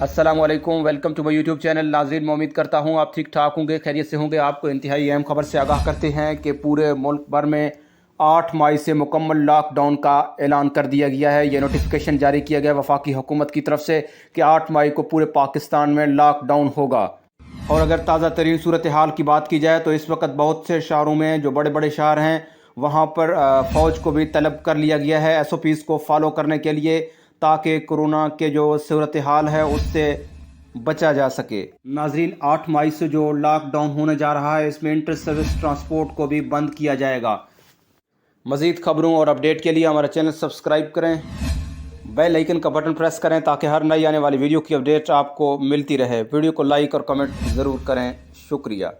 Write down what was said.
अस्सलाम वालेकुम, welcome to my YouTube channel. नाज़रीन, मैं उम्मीद करता हूँ आप ठीक ठाक होंगे, खैरियत से होंगे। आपको इंतहाई अहम खबर से आगाह करते हैं कि पूरे मुल्क भर में 8 मई से मुकम्मल लॉकडाउन का ऐलान कर दिया गया है। ये नोटिफिकेशन जारी किया गया वफाकी हुकूमत की तरफ से कि 8 मई को पूरे पाकिस्तान में लॉकडाउन होगा। और अगर ताज़ा तरीन सूरत हाल की बात की जाए तो इस वक्त बहुत से शहरों में, जो बड़े बड़े शहर हैं, वहाँ पर फ़ौज को भी तलब कर लिया गया है SOPs को फॉलो करने के लिए, ताकि कोरोना के जो सूरत हाल है उससे बचा जा सके। नाजरीन, 8 मई से जो लॉकडाउन होने जा रहा है, इसमें इंटर सर्विस ट्रांसपोर्ट को भी बंद किया जाएगा। मज़ीद खबरों और अपडेट के लिए हमारा चैनल सब्सक्राइब करें, बेल आइकन का बटन प्रेस करें ताकि हर नई आने वाली वीडियो की अपडेट आपको मिलती रहे। वीडियो को लाइक और कमेंट ज़रूर करें। शुक्रिया।